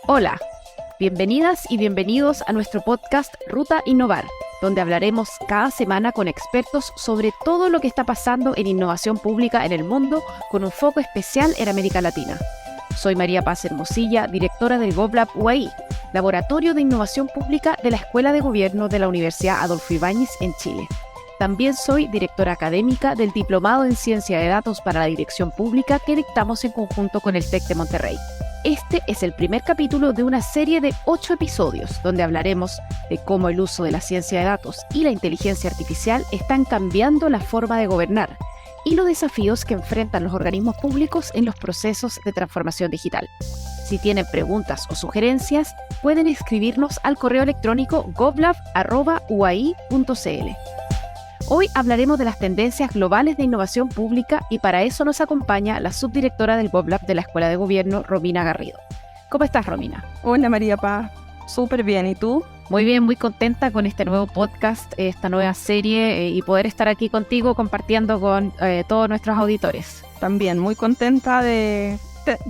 Hola, bienvenidas y bienvenidos a nuestro podcast Ruta Innovar, donde hablaremos cada semana con expertos sobre todo lo que está pasando en innovación pública en el mundo, con un foco especial en América Latina. Soy María Paz Hermosilla, directora del GovLab UAI, Laboratorio de Innovación Pública de la Escuela de Gobierno de la Universidad Adolfo Ibáñez en Chile. También soy directora académica del Diplomado en Ciencia de Datos para la Dirección Pública que dictamos en conjunto con el TEC de Monterrey. Este es el primer capítulo de una serie de 8 episodios donde hablaremos de cómo el uso de la ciencia de datos y la inteligencia artificial están cambiando la forma de gobernar y los desafíos que enfrentan los organismos públicos en los procesos de transformación digital. Si tienen preguntas o sugerencias, pueden escribirnos al correo electrónico govlab@uai.cl. Hoy hablaremos de las tendencias globales de innovación pública y para eso nos acompaña la subdirectora del GovLab de la Escuela de Gobierno, Romina Garrido. ¿Cómo estás, Romina? Hola, María Paz. Súper bien. ¿Y tú? Muy bien, muy contenta con este nuevo podcast, esta nueva serie y poder estar aquí contigo compartiendo con todos nuestros auditores. También muy contenta de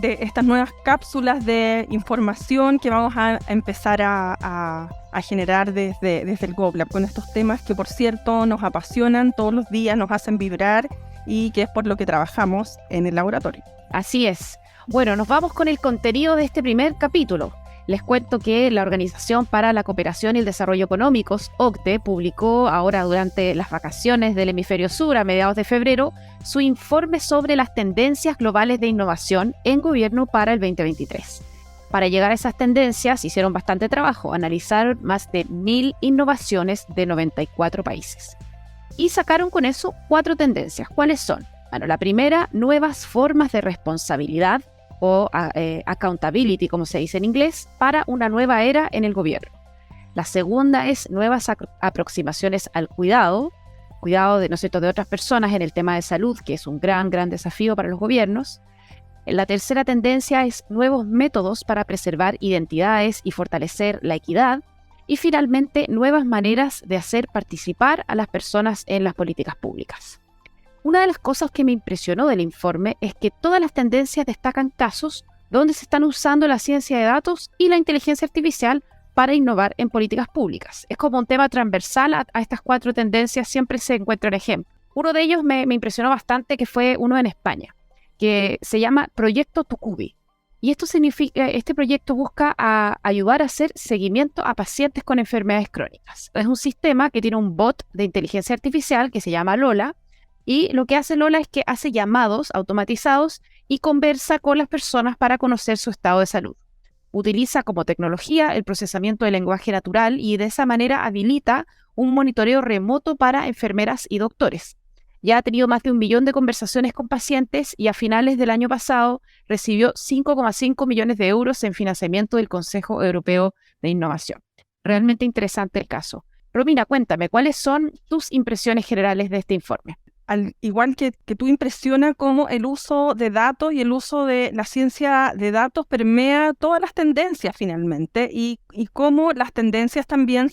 estas nuevas cápsulas de información que vamos a empezar a generar desde el GovLab con estos temas que, por cierto, nos apasionan todos los días, nos hacen vibrar y que es por lo que trabajamos en el laboratorio. Así es. Bueno, nos vamos con el contenido de este primer capítulo. Les cuento que la Organización para la Cooperación y el Desarrollo Económicos, OCDE, publicó ahora durante las vacaciones del hemisferio sur a mediados de febrero su informe sobre las tendencias globales de innovación en gobierno para el 2023. Para llegar a esas tendencias hicieron bastante trabajo, analizaron más de 1.000 innovaciones de 94 países. Y sacaron con eso 4 tendencias. ¿Cuáles son? Bueno, la primera, nuevas formas de responsabilidad o accountability, como se dice en inglés, para una nueva era en el gobierno. La segunda es nuevas aproximaciones al cuidado de, ¿no es cierto?, de otras personas en el tema de salud, que es un gran desafío para los gobiernos. La tercera tendencia es nuevos métodos para preservar identidades y fortalecer la equidad. Y finalmente, nuevas maneras de hacer participar a las personas en las políticas públicas. Una de las cosas que me impresionó del informe es que todas las tendencias destacan casos donde se están usando la ciencia de datos y la inteligencia artificial para innovar en políticas públicas. Es como un tema transversal a estas 4 tendencias, siempre se encuentra un ejemplo. Uno de ellos me impresionó bastante, que fue uno en España, que se llama Proyecto Tucubi. Y esto significa, este proyecto busca ayudar a hacer seguimiento a pacientes con enfermedades crónicas. Es un sistema que tiene un bot de inteligencia artificial que se llama Lola, y lo que hace Lola es que hace llamados automatizados y conversa con las personas para conocer su estado de salud. Utiliza como tecnología el procesamiento del lenguaje natural y de esa manera habilita un monitoreo remoto para enfermeras y doctores. Ya ha tenido más de 1 millón de conversaciones con pacientes y a finales del año pasado recibió 5,5 millones de euros en financiamiento del Consejo Europeo de Innovación. Realmente interesante el caso. Romina, cuéntame, ¿cuáles son tus impresiones generales de este informe? Al igual que tú, impresiona cómo el uso de datos y el uso de la ciencia de datos permea todas las tendencias finalmente y cómo las tendencias también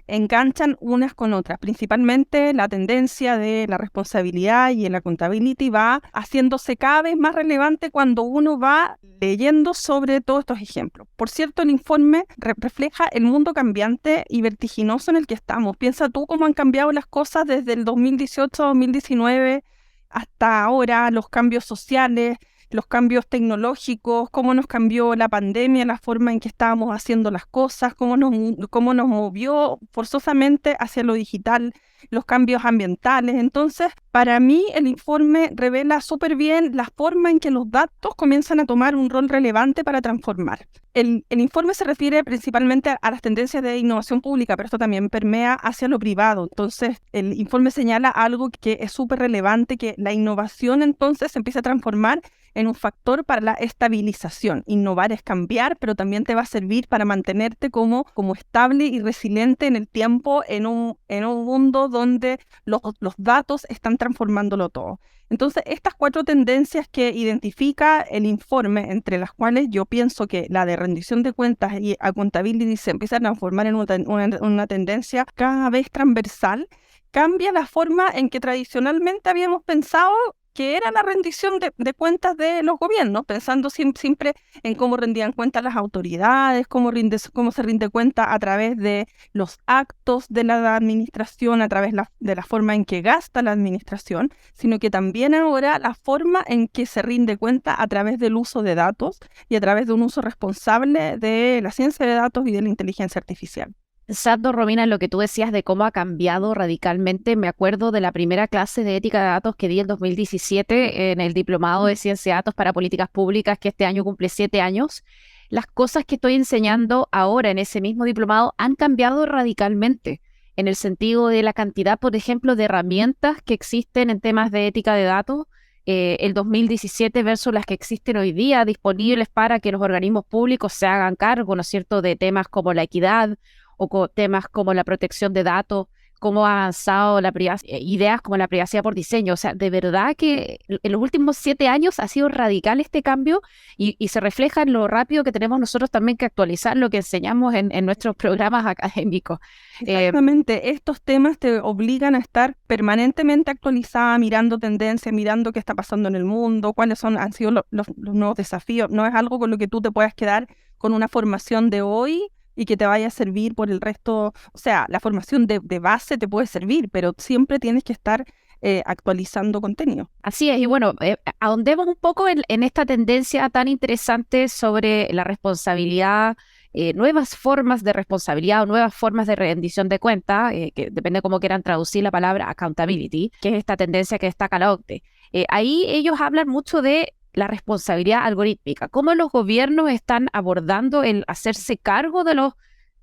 enganchan unas con otras. Principalmente la tendencia de la responsabilidad y el accountability va haciéndose cada vez más relevante cuando uno va leyendo sobre todos estos ejemplos. Por cierto, el informe refleja el mundo cambiante y vertiginoso en el que estamos. Piensa tú cómo han cambiado las cosas desde el 2018-2019 hasta ahora, los cambios sociales, los cambios tecnológicos, cómo nos cambió la pandemia, la forma en que estábamos haciendo las cosas, cómo nos movió forzosamente hacia lo digital, los cambios ambientales. Entonces, para mí el informe revela súper bien la forma en que los datos comienzan a tomar un rol relevante para transformar. El informe se refiere principalmente a las tendencias de innovación pública, pero esto también permea hacia lo privado. Entonces, el informe señala algo que es súper relevante, que la innovación entonces se empieza a transformar en un factor para la estabilización. Innovar es cambiar, pero también te va a servir para mantenerte como estable y resiliente en el tiempo, en un mundo donde los datos están transformándolo todo. Entonces, estas 4 tendencias que identifica el informe, entre las cuales yo pienso que la de rendición de cuentas y accountability se empieza a transformar en una tendencia cada vez transversal, cambia la forma en que tradicionalmente habíamos pensado que era la rendición de cuentas de los gobiernos, pensando siempre en cómo rendían cuentas las autoridades, cómo se rinde cuenta a través de los actos de la administración, a través de la forma en que gasta la administración, sino que también ahora la forma en que se rinde cuenta a través del uso de datos y a través de un uso responsable de la ciencia de datos y de la inteligencia artificial. Pensando, Romina, en lo que tú decías de cómo ha cambiado radicalmente, me acuerdo de la primera clase de ética de datos que di en 2017 en el Diplomado de Ciencia de Datos para Políticas Públicas, que este año cumple 7 años. Las cosas que estoy enseñando ahora en ese mismo diplomado han cambiado radicalmente, en el sentido de la cantidad, por ejemplo, de herramientas que existen en temas de ética de datos, el 2017 versus las que existen hoy día disponibles para que los organismos públicos se hagan cargo, ¿no es cierto?, de temas como la equidad o con temas como la protección de datos, cómo ha avanzado la ideas como la privacidad por diseño. O sea, de verdad que en los últimos 7 años ha sido radical este cambio y se refleja en lo rápido que tenemos nosotros también que actualizar lo que enseñamos en nuestros programas académicos. Exactamente, estos temas te obligan a estar permanentemente actualizada, mirando tendencias, mirando qué está pasando en el mundo, han sido los nuevos desafíos. No es algo con lo que tú te puedas quedar con una formación de hoy y que te vaya a servir por el resto. O sea, la formación de base te puede servir, pero siempre tienes que estar actualizando contenido. Así es, y bueno, ahondemos un poco en esta tendencia tan interesante sobre la responsabilidad, nuevas formas de responsabilidad o nuevas formas de rendición de cuentas, que depende cómo quieran traducir la palabra accountability, que es esta tendencia que destaca la OCDE. Ahí ellos hablan mucho de la responsabilidad algorítmica, cómo los gobiernos están abordando el hacerse cargo de los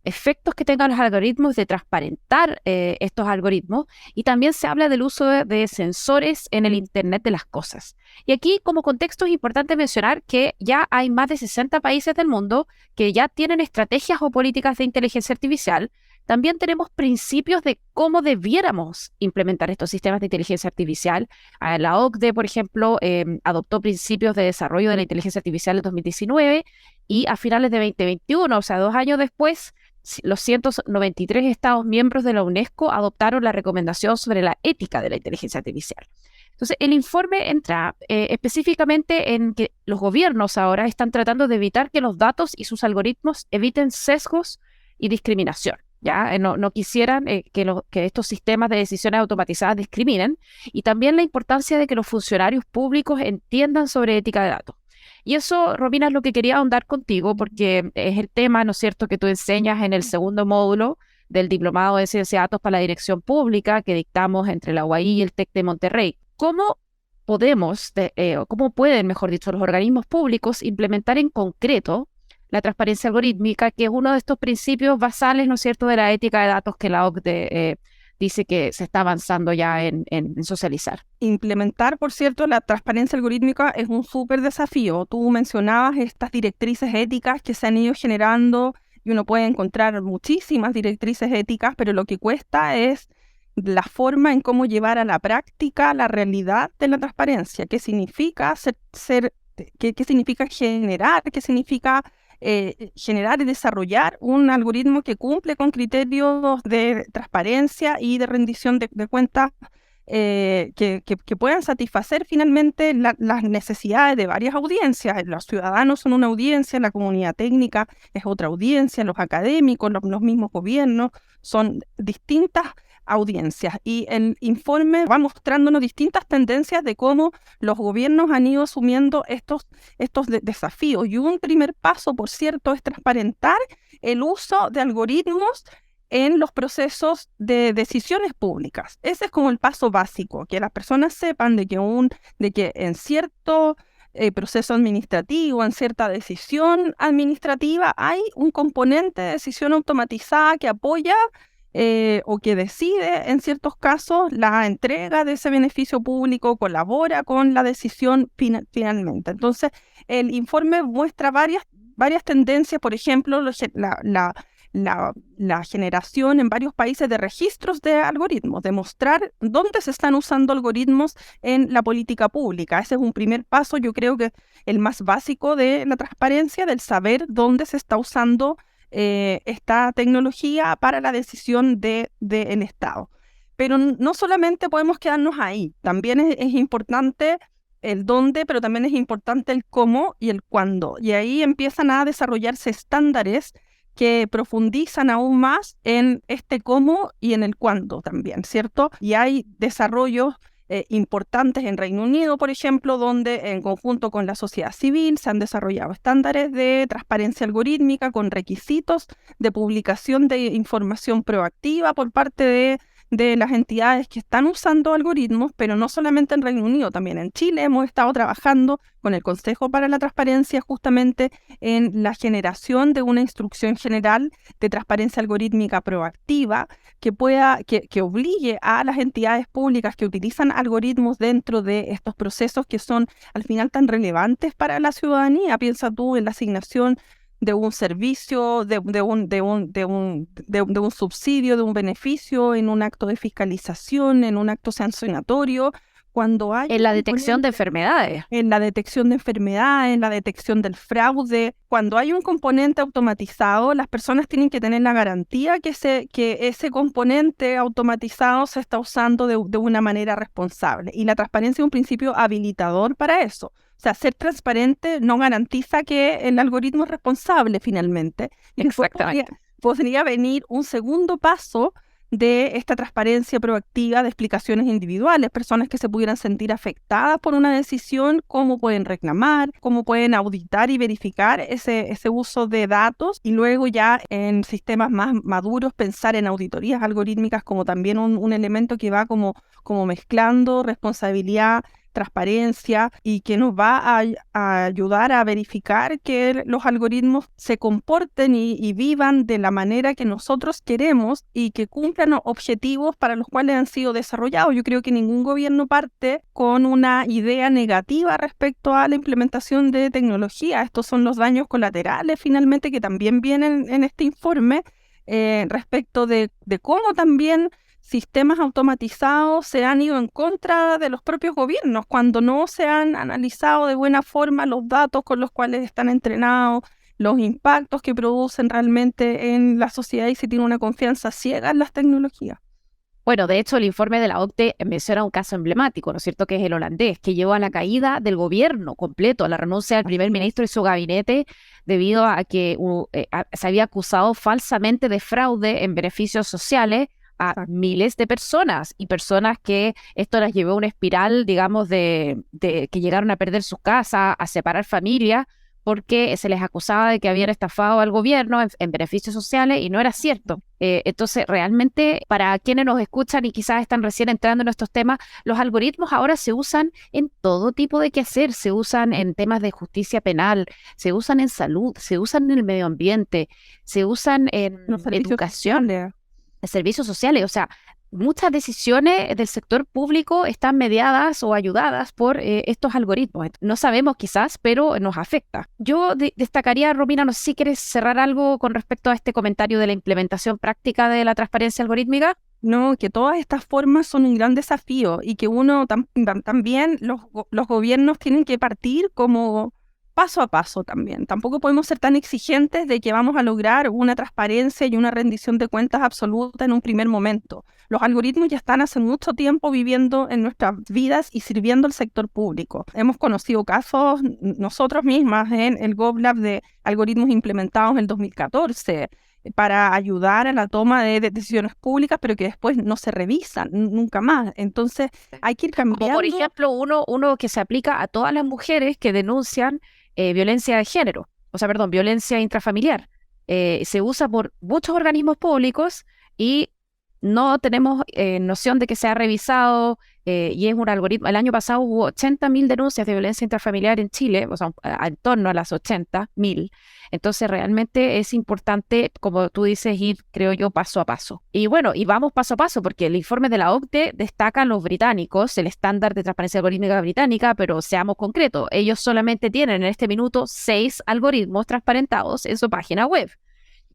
efectos que tengan los algoritmos, de transparentar estos algoritmos, y también se habla del uso de sensores en el Internet de las cosas. Y aquí, como contexto, es importante mencionar que ya hay más de 60 países del mundo que ya tienen estrategias o políticas de inteligencia artificial. También tenemos principios de cómo debiéramos implementar estos sistemas de inteligencia artificial. La OCDE, por ejemplo, adoptó principios de desarrollo de la inteligencia artificial en 2019 y a finales de 2021, o sea, 2 años después, los 193 Estados miembros de la UNESCO adoptaron la recomendación sobre la ética de la inteligencia artificial. Entonces, el informe entra específicamente en que los gobiernos ahora están tratando de evitar que los datos y sus algoritmos eviten sesgos y discriminación. ¿Ya? No quisieran que estos sistemas de decisiones automatizadas discriminen, y también la importancia de que los funcionarios públicos entiendan sobre ética de datos. Y eso, Romina, es lo que quería ahondar contigo, porque es el tema, ¿no es cierto?, que tú enseñas en el segundo módulo del Diplomado de Ciencia de Datos para la Dirección Pública que dictamos entre la UAI y el TEC de Monterrey. ¿Cómo pueden, mejor dicho, los organismos públicos implementar en concreto la transparencia algorítmica, que es uno de estos principios basales, ¿no es cierto?, de la ética de datos que la OCDE dice que se está avanzando ya en socializar? Implementar, por cierto, la transparencia algorítmica es un súper desafío. Tú mencionabas estas directrices éticas que se han ido generando y uno puede encontrar muchísimas directrices éticas, pero lo que cuesta es la forma en cómo llevar a la práctica la realidad de la transparencia. ¿Qué significa qué significa generar? ¿Qué significa generar y desarrollar un algoritmo que cumple con criterios de transparencia y de rendición de cuentas que puedan satisfacer finalmente las necesidades de varias audiencias? Los ciudadanos son una audiencia, la comunidad técnica es otra audiencia, los académicos, los mismos gobiernos son distintas audiencias, y el informe va mostrándonos distintas tendencias de cómo los gobiernos han ido asumiendo estos desafíos. Y un primer paso, por cierto, es transparentar el uso de algoritmos en los procesos de decisiones públicas. Ese es como el paso básico, que las personas sepan de que en cierto proceso administrativo, en cierta decisión administrativa, hay un componente de decisión automatizada que apoya o que decide en ciertos casos la entrega de ese beneficio público, colabora con la decisión finalmente. Entonces, el informe muestra varias tendencias. Por ejemplo, la generación en varios países de registros de algoritmos, de mostrar dónde se están usando algoritmos en la política pública. Ese es un primer paso, yo creo que el más básico de la transparencia, del saber dónde se está usando esta tecnología para la decisión del Estado. Pero no solamente podemos quedarnos ahí, también es importante el dónde, pero también es importante el cómo y el cuándo. Y ahí empiezan a desarrollarse estándares que profundizan aún más en este cómo y en el cuándo también, ¿cierto? Y hay desarrollos importantes en Reino Unido, por ejemplo, donde en conjunto con la sociedad civil se han desarrollado estándares de transparencia algorítmica con requisitos de publicación de información proactiva por parte de las entidades que están usando algoritmos, pero no solamente en Reino Unido, también en Chile hemos estado trabajando con el Consejo para la Transparencia justamente en la generación de una instrucción general de transparencia algorítmica proactiva que obligue a las entidades públicas que utilizan algoritmos dentro de estos procesos que son al final tan relevantes para la ciudadanía. Piensa tú en la asignación de un servicio, de un subsidio, de un beneficio, en un acto de fiscalización, en un acto sancionatorio, cuando hay En la detección de enfermedades. en la detección de enfermedades, en la detección del fraude. Cuando hay un componente automatizado, las personas tienen que tener la garantía que ese componente automatizado se está usando de una manera responsable. Y la transparencia es un principio habilitador para eso. O sea, ser transparente no garantiza que el algoritmo es responsable finalmente. Y después Exactamente. podría venir un segundo paso de esta transparencia proactiva de explicaciones individuales, personas que se pudieran sentir afectadas por una decisión, cómo pueden reclamar, cómo pueden auditar y verificar ese uso de datos, y luego ya en sistemas más maduros pensar en auditorías algorítmicas como también un elemento que va como mezclando responsabilidad, transparencia, y que nos va a ayudar a verificar que los algoritmos se comporten y vivan de la manera que nosotros queremos y que cumplan objetivos para los cuales han sido desarrollados. Yo creo que ningún gobierno parte con una idea negativa respecto a la implementación de tecnología. Estos son los daños colaterales finalmente que también vienen en este informe, respecto de cómo también sistemas automatizados se han ido en contra de los propios gobiernos cuando no se han analizado de buena forma los datos con los cuales están entrenados, los impactos que producen realmente en la sociedad, y se tiene una confianza ciega en las tecnologías. Bueno, de hecho, el informe de la OCDE menciona un caso emblemático, ¿no es cierto?, que es el holandés, que llevó a la caída del gobierno completo, a la renuncia del primer ministro y su gabinete, debido a que se había acusado falsamente de fraude en beneficios sociales a miles de personas, y personas que esto las llevó a una espiral, digamos, de que llegaron a perder sus casas, a separar familias, porque se les acusaba de que habían estafado al gobierno en beneficios sociales, y no era cierto. Entonces, realmente, para quienes nos escuchan y quizás están recién entrando en estos temas, los algoritmos ahora se usan en todo tipo de quehacer, se usan en temas de justicia penal, se usan en salud, se usan en el medio ambiente, se usan en Los servicios educación, sociales. servicios sociales. O sea, muchas decisiones del sector público están mediadas o ayudadas por estos algoritmos. No sabemos quizás, pero nos afecta. Yo destacaría, Romina, no sé si quieres cerrar algo con respecto a este comentario de la implementación práctica de la transparencia algorítmica. No, que todas estas formas son un gran desafío y que uno también, los gobiernos tienen que partir como paso a paso también. Tampoco podemos ser tan exigentes de que vamos a lograr una transparencia y una rendición de cuentas absoluta en un primer momento. Los algoritmos ya están hace mucho tiempo viviendo en nuestras vidas y sirviendo al sector público. Hemos conocido casos nosotros mismas en el GovLab de algoritmos implementados en el 2014 para ayudar a la toma de decisiones públicas, pero que después no se revisan nunca más. Entonces hay que ir Como cambiando. por ejemplo, uno que se aplica a todas las mujeres que denuncian violencia de género, o sea, perdón, violencia intrafamiliar. Se usa por muchos organismos públicos y no tenemos noción de que se ha revisado, y es un algoritmo. El año pasado hubo 80.000 denuncias de violencia intrafamiliar en Chile, o sea, en torno a las 80.000. Entonces, realmente es importante, como tú dices, ir, creo yo, paso a paso. Y bueno, y vamos paso a paso, porque el informe de la OCDE destaca a los británicos, el estándar de transparencia algorítmica británica, pero seamos concretos, ellos solamente tienen en este minuto 6 algoritmos transparentados en su página web.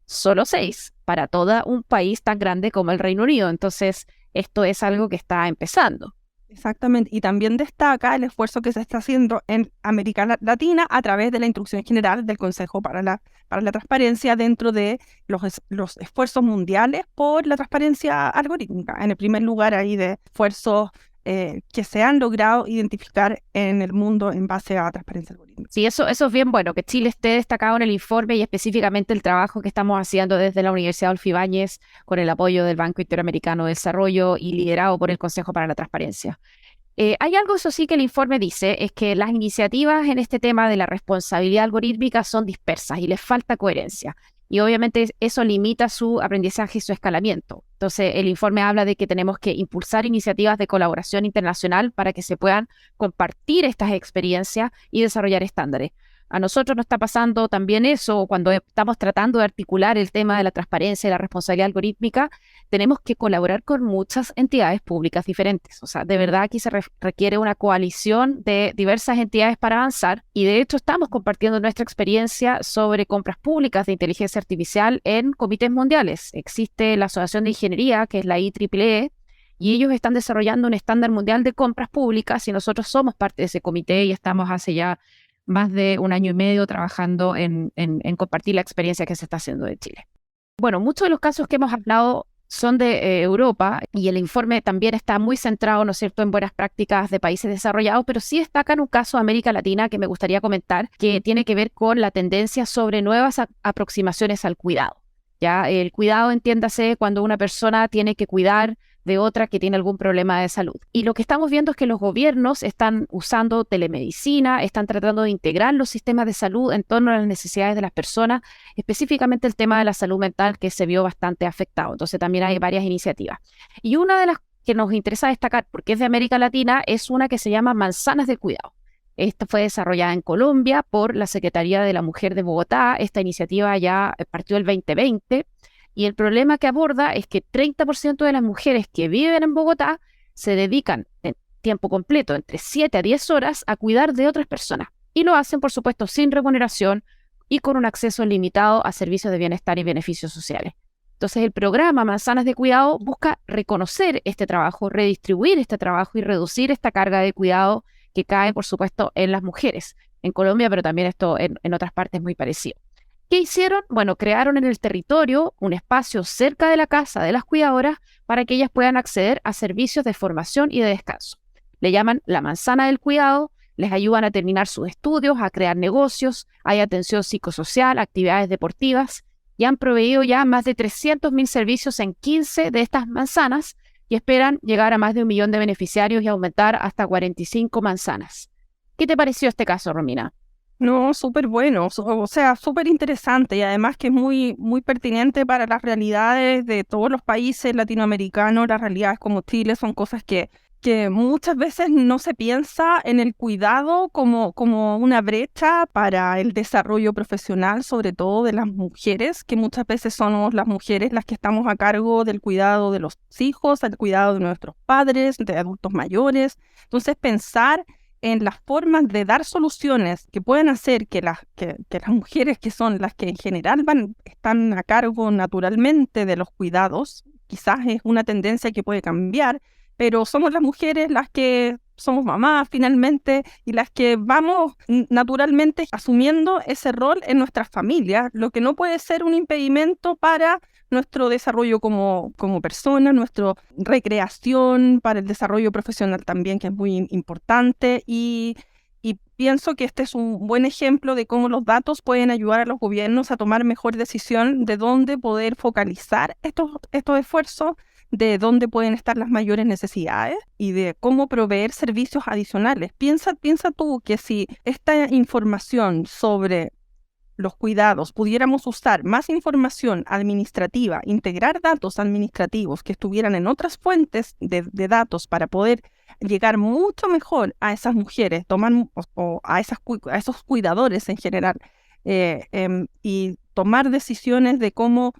Solo 6 para todo un país tan grande como el Reino Unido. Entonces, esto es algo que está empezando. Exactamente, y también destaca el esfuerzo que se está haciendo en América Latina a través de la Instrucción General del Consejo para la Transparencia dentro de los esfuerzos mundiales por la transparencia algorítmica. En el primer lugar ahí de esfuerzos que se han logrado identificar en el mundo en base a transparencia algorítmica. Sí, eso es bien bueno, que Chile esté destacado en el informe y específicamente el trabajo que estamos haciendo desde la Universidad Adolfo Ibáñez con el apoyo del Banco Interamericano de Desarrollo y liderado por el Consejo para la Transparencia. Hay algo, eso sí, que el informe dice, es que las iniciativas en este tema de la responsabilidad algorítmica son dispersas y les falta coherencia. Y obviamente eso limita su aprendizaje y su escalamiento. Entonces, el informe habla de que tenemos que impulsar iniciativas de colaboración internacional para que se puedan compartir estas experiencias y desarrollar estándares. A nosotros nos está pasando también eso cuando estamos tratando de articular el tema de la transparencia y la responsabilidad algorítmica. Tenemos que colaborar con muchas entidades públicas diferentes. O sea, de verdad aquí se requiere una coalición de diversas entidades para avanzar y de hecho estamos compartiendo nuestra experiencia sobre compras públicas de inteligencia artificial en comités mundiales. Existe la Asociación de Ingeniería, que es la IEEE, y ellos están desarrollando un estándar mundial de compras públicas y nosotros somos parte de ese comité y estamos hace ya más de un año y medio trabajando en compartir la experiencia que se está haciendo de Chile. Bueno, muchos de los casos que hemos hablado son de Europa y el informe también está muy centrado, ¿no es cierto?, en buenas prácticas de países desarrollados, pero sí destacan un caso de América Latina que me gustaría comentar, que tiene que ver con la tendencia sobre nuevas aproximaciones al cuidado. Ya, el cuidado, entiéndase, cuando una persona tiene que cuidar de otra que tiene algún problema de salud. Y lo que estamos viendo es que los gobiernos están usando telemedicina, están tratando de integrar los sistemas de salud en torno a las necesidades de las personas, específicamente el tema de la salud mental que se vio bastante afectado. Entonces también hay varias iniciativas. Y una de las que nos interesa destacar, porque es de América Latina, es una que se llama Manzanas del Cuidado. Esta fue desarrollada en Colombia por la Secretaría de la Mujer de Bogotá. Esta iniciativa ya partió el 2020. Y el problema que aborda es que 30% de las mujeres que viven en Bogotá se dedican en tiempo completo, entre 7 a 10 horas, a cuidar de otras personas. Y lo hacen, por supuesto, sin remuneración y con un acceso limitado a servicios de bienestar y beneficios sociales. Entonces, el programa Manzanas de Cuidado busca reconocer este trabajo, redistribuir este trabajo y reducir esta carga de cuidado que cae, por supuesto, en las mujeres. En Colombia, pero también esto en otras partes es muy parecido. ¿Qué hicieron? Bueno, crearon en el territorio un espacio cerca de la casa de las cuidadoras para que ellas puedan acceder a servicios de formación y de descanso. Le llaman la manzana del cuidado, les ayudan a terminar sus estudios, a crear negocios, hay atención psicosocial, actividades deportivas y han proveído ya más de 300.000 servicios en 15 de estas manzanas y esperan llegar a más de 1 millón de beneficiarios y aumentar hasta 45 manzanas. ¿Qué te pareció este caso, Romina? No, súper bueno, o sea, súper interesante y además que es muy, muy pertinente para las realidades de todos los países latinoamericanos. Las realidades como Chile son cosas que muchas veces no se piensa en el cuidado como una brecha para el desarrollo profesional, sobre todo de las mujeres, que muchas veces somos las mujeres las que estamos a cargo del cuidado de los hijos, del cuidado de nuestros padres, de adultos mayores. Entonces, pensar en las formas de dar soluciones que pueden hacer que las mujeres, que son las que en general están a cargo naturalmente de los cuidados, quizás es una tendencia que puede cambiar, pero somos las mujeres las que somos mamás finalmente y las que vamos naturalmente asumiendo ese rol en nuestras familias, lo que no puede ser un impedimento para nuestro desarrollo como persona, nuestra recreación, para el desarrollo profesional también, que es muy importante. Y pienso que este es un buen ejemplo de cómo los datos pueden ayudar a los gobiernos a tomar mejor decisión de dónde poder focalizar estos esfuerzos, de dónde pueden estar las mayores necesidades y de cómo proveer servicios adicionales. Piensa tú que si esta información sobre los cuidados pudiéramos usar más información administrativa, integrar datos administrativos que estuvieran en otras fuentes de datos para poder llegar mucho mejor a esas mujeres, o a esos cuidadores en general, y tomar decisiones de cómo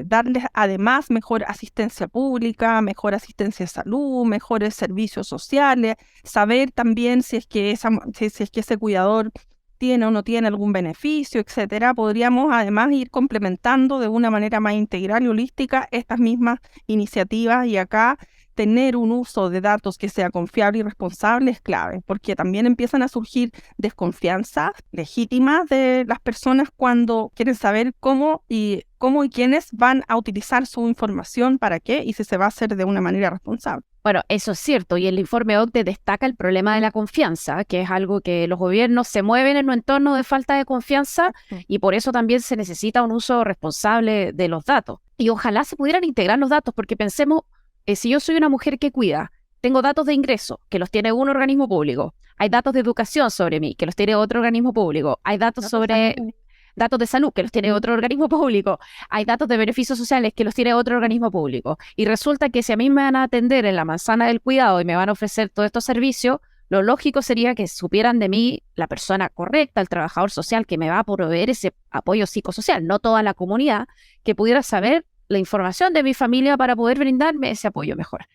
darles además mejor asistencia pública, mejor asistencia de salud, mejores servicios sociales, saber también si es que ese cuidador tiene o no tiene algún beneficio, etcétera. Podríamos además ir complementando de una manera más integral y holística estas mismas iniciativas, y acá tener un uso de datos que sea confiable y responsable es clave, porque también empiezan a surgir desconfianzas legítimas de las personas cuando quieren saber cómo y quiénes van a utilizar su información, para qué y si se va a hacer de una manera responsable. Bueno, eso es cierto, y el informe OCDE destaca el problema de la confianza, que es algo que los gobiernos se mueven en un entorno de falta de confianza y por eso también se necesita un uso responsable de los datos. Y ojalá se pudieran integrar los datos, porque pensemos, si yo soy una mujer que cuida, tengo datos de ingreso, que los tiene un organismo público, hay datos de educación sobre mí, que los tiene otro organismo público, hay datos sobre datos de salud, que los tiene otro organismo público, hay datos de beneficios sociales, que los tiene otro organismo público, y resulta que si a mí me van a atender en la manzana del cuidado y me van a ofrecer todos estos servicios, lo lógico sería que supieran de mí la persona correcta, el trabajador social que me va a proveer ese apoyo psicosocial, no toda la comunidad, que pudiera saber la información de mi familia para poder brindarme ese apoyo mejor.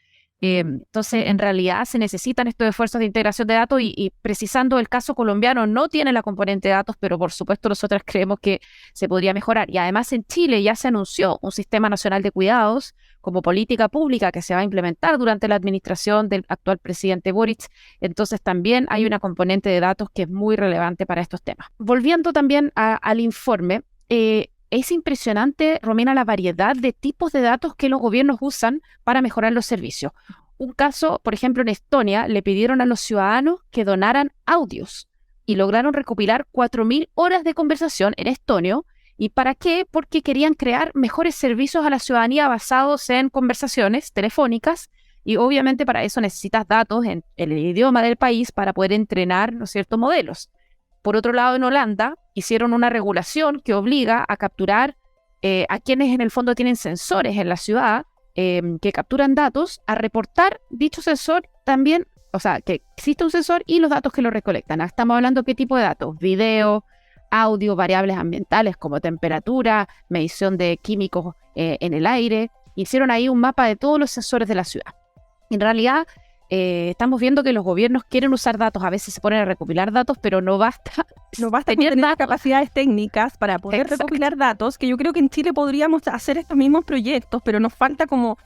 Entonces, en realidad se necesitan estos esfuerzos de integración de datos y precisando el caso colombiano no tiene la componente de datos, pero por supuesto nosotros creemos que se podría mejorar. Y además en Chile ya se anunció un sistema nacional de cuidados como política pública que se va a implementar durante la administración del actual presidente Boric. Entonces también hay una componente de datos que es muy relevante para estos temas. Volviendo también al informe, es impresionante, Romina, la variedad de tipos de datos que los gobiernos usan para mejorar los servicios. Un caso, por ejemplo, en Estonia, le pidieron a los ciudadanos que donaran audios y lograron recopilar 4.000 horas de conversación en estonio. ¿Y para qué? Porque querían crear mejores servicios a la ciudadanía basados en conversaciones telefónicas y obviamente para eso necesitas datos en el idioma del país para poder entrenar, ¿no es cierto?, modelos. Por otro lado, en Holanda hicieron una regulación que obliga a capturar a quienes en el fondo tienen sensores en la ciudad que capturan datos, a reportar dicho sensor también, o sea, que existe un sensor y los datos que lo recolectan. Estamos hablando de qué tipo de datos: video, audio, variables ambientales como temperatura, medición de químicos en el aire. Hicieron ahí un mapa de todos los sensores de la ciudad. En realidad, estamos viendo que los gobiernos quieren usar datos, a veces se ponen a recopilar datos, pero no basta tener capacidades técnicas para poder recopilar datos, que yo creo que en Chile podríamos hacer estos mismos proyectos, pero nos falta como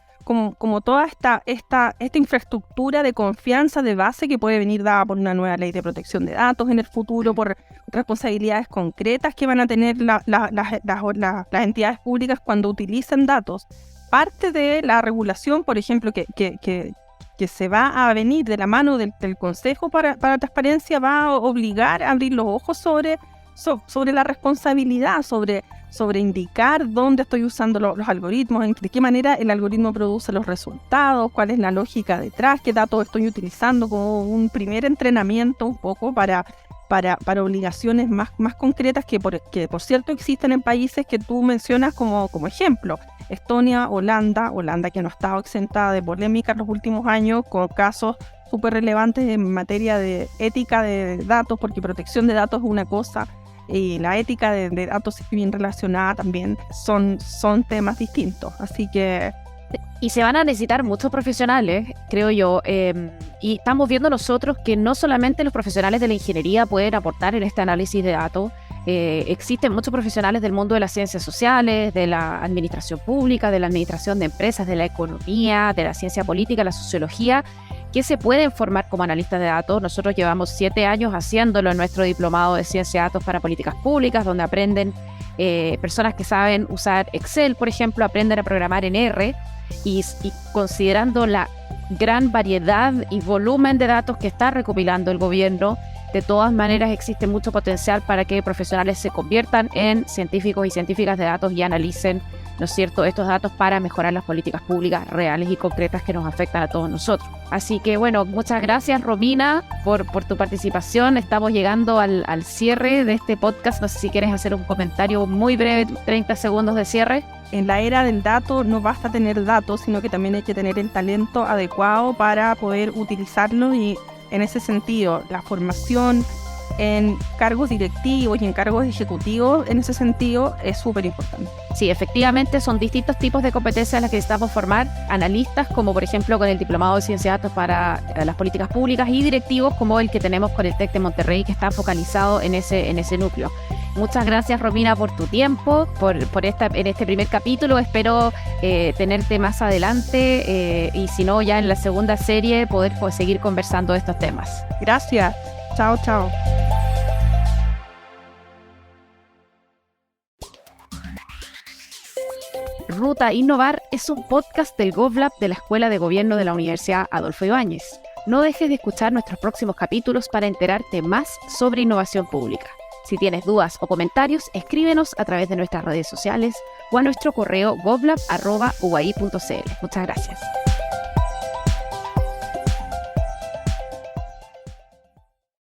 toda esta infraestructura de confianza de base que puede venir dada por una nueva ley de protección de datos en el futuro, por responsabilidades concretas que van a tener las entidades públicas cuando utilicen datos. Parte de la regulación, por ejemplo, que se va a venir de la mano del Consejo para Transparencia, va a obligar a abrir los ojos sobre la responsabilidad, sobre indicar dónde estoy usando los algoritmos, de qué manera el algoritmo produce los resultados, cuál es la lógica detrás, qué datos estoy utilizando, como un primer entrenamiento un poco para obligaciones más concretas que por cierto existen en países que tú mencionas como ejemplo. Estonia, Holanda que no ha estado exentada de polémica en los últimos años con casos súper relevantes en materia de ética de datos, porque protección de datos es una cosa y la ética de datos bien relacionada también son temas distintos. Así que... Y se van a necesitar muchos profesionales, creo yo, y estamos viendo nosotros que no solamente los profesionales de la ingeniería pueden aportar en este análisis de datos. Existen muchos profesionales del mundo de las ciencias sociales, de la administración pública, de la administración de empresas, de la economía, de la ciencia política, la sociología, que se pueden formar como analistas de datos. Nosotros llevamos 7 años haciéndolo en nuestro diplomado de ciencia de datos para políticas públicas, donde aprenden personas que saben usar Excel, por ejemplo, aprenden a programar en R, y considerando la gran variedad y volumen de datos que está recopilando el gobierno, de todas maneras existe mucho potencial para que profesionales se conviertan en científicos y científicas de datos y analicen, ¿no es cierto?, estos datos para mejorar las políticas públicas reales y concretas que nos afectan a todos nosotros. Así que bueno, muchas gracias, Romina, por tu participación. Estamos llegando al cierre de este podcast. No sé si quieres hacer un comentario muy breve, 30 segundos de cierre. En la era del dato no basta tener datos, sino que también hay que tener el talento adecuado para poder utilizarlo, y en ese sentido la formación en cargos directivos y en cargos ejecutivos, en ese sentido, es súper importante. Sí, efectivamente son distintos tipos de competencias las que necesitamos formar, analistas como por ejemplo con el Diplomado de Ciencia de Datos para las políticas públicas, y directivos como el que tenemos con el TEC de Monterrey, que está focalizado en ese núcleo. Muchas gracias, Romina, por tu tiempo, en este primer capítulo. Espero tenerte más adelante y si no, ya en la segunda serie poder seguir conversando de estos temas. Gracias. Chao, chao. Ruta Innovar es un podcast del GovLab de la Escuela de Gobierno de la Universidad Adolfo Ibáñez. No dejes de escuchar nuestros próximos capítulos para enterarte más sobre innovación pública. Si tienes dudas o comentarios, escríbenos a través de nuestras redes sociales o a nuestro correo govlab@uai.cl. Muchas gracias.